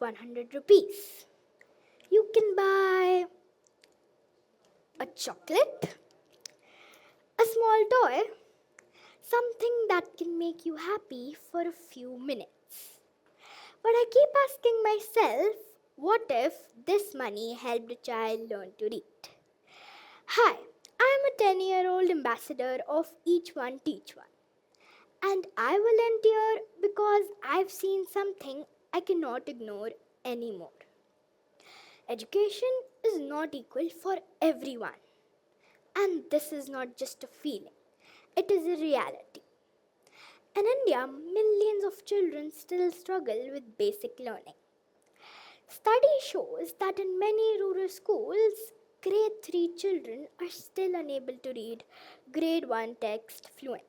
100 rupees. You can buy a chocolate, a small toy, something that can make you happy for a few minutes. But I keep asking myself, what if this money helped a child learn to read? Hi, I am a 10-year-old ambassador of Each One Teach One. And I volunteer because I've seen something I cannot ignore anymore. Education is not equal for everyone. And this is not just a feeling, it is a reality. In India, millions of children still struggle with basic learning. Study shows that in many rural schools, grade 3 children are still unable to read grade 1 text fluently.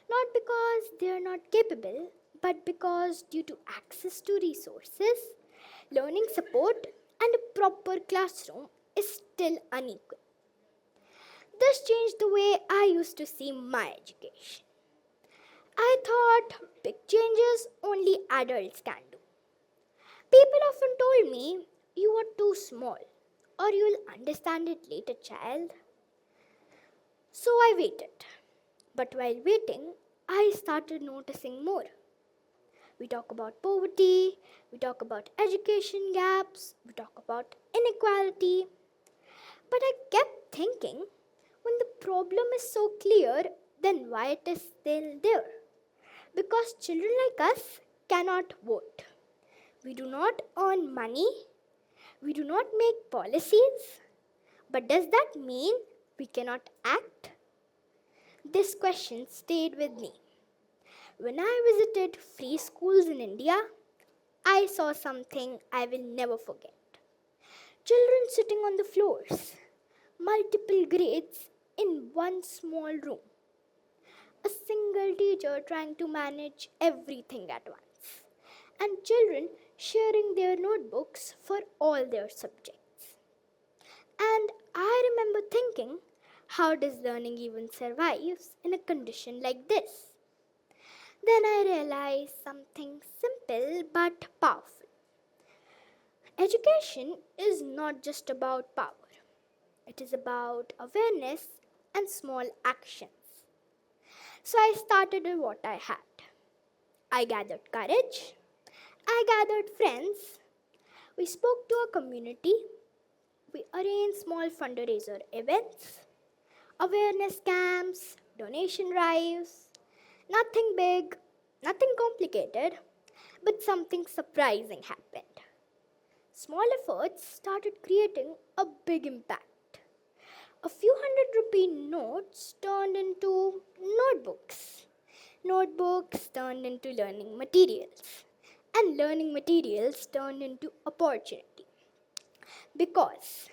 Not because they are not capable, but because due to access to resources, learning support, and a proper classroom is still unequal. This changed the way I used to see my education. I thought big changes only adults can do. People often told me, "You are too small, or you'll understand it later, child." So I waited. But while waiting, I started noticing more. We talk about poverty, we talk about education gaps, we talk about inequality. But I kept thinking, when the problem is so clear, then why it is still there? Because children like us cannot vote. We do not earn money. We do not make policies. But does that mean we cannot act? This question stayed with me. When I visited free schools in India, I saw something I will never forget. Children sitting on the floors, multiple grades in one small room. A single teacher trying to manage everything at once. And children sharing their notebooks for all their subjects. And I remember thinking, how does learning even survive in a condition like this? Then I realized something simple but powerful. Education is not just about power, it is about awareness and small actions. So I started with what I had. I gathered courage, I gathered friends, we spoke to a community, we arranged small fundraiser events, awareness camps, donation drives. Nothing big, nothing complicated, but something surprising happened. Small efforts started creating a big impact. A few hundred-rupee notes turned into notebooks. Notebooks turned into learning materials. And learning materials turned into opportunity. Because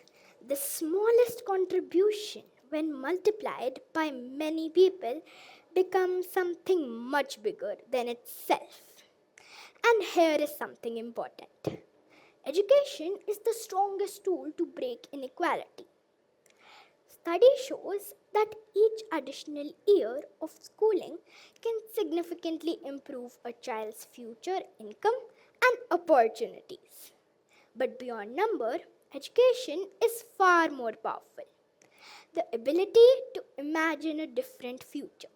the smallest contribution, when multiplied by many people, becomes something much bigger than itself. And here is something important. Education is the strongest tool to break inequality. Study shows that each additional year of schooling can significantly improve a child's future income and opportunities. But beyond number, education is far more powerful. The ability to imagine a different future.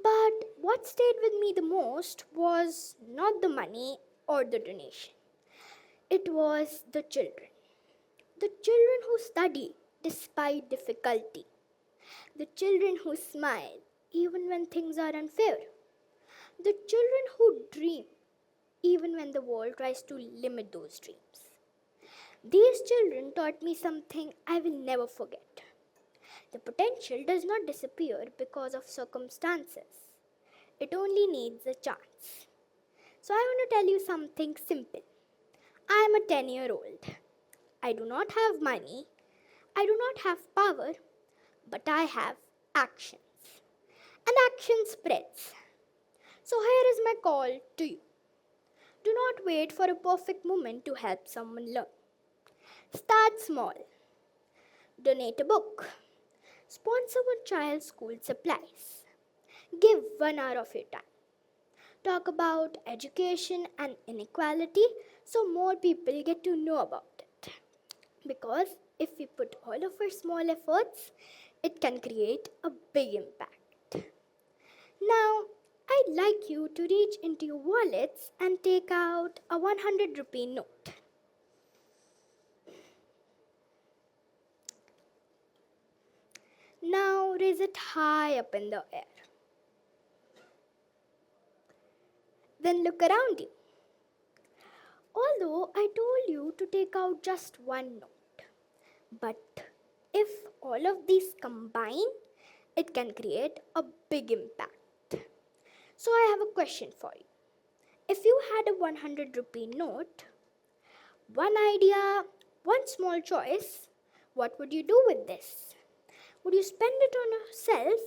But what stayed with me the most was not the money or the donation. It was the children. The children who study despite difficulty. The children who smile even when things are unfair. The children who dream even when the world tries to limit those dreams. These children taught me something I will never forget. The potential does not disappear because of circumstances. It only needs a chance. So I want to tell you something simple. I am a 10-year-old. I do not have money. I do not have power. But I have actions. And action spreads. So here is my call to you. Do not wait for a perfect moment to help someone learn. Start small. Donate a book. Sponsor one child's school supplies. Give 1 hour of your time. talk about education and inequality so more people get to know about it. Because if we put all of our small efforts, it can create a big impact. Now, I'd like you to reach into your wallets and take out a 100 rupee note. Now raise it high up in the air. Then look around you. Although I told you to take out just one note, but if all of these combine, it can create a big impact. So I have a question for you. If you had a 100 rupee note, one idea, one small choice, what would you do with this? Would you spend it on yourself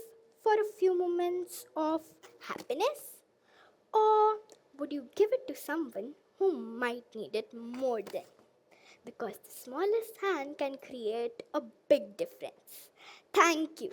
for a few moments of happiness? Or would you give it to someone who might need it more than? Because the smallest hand can create a big difference. Thank you.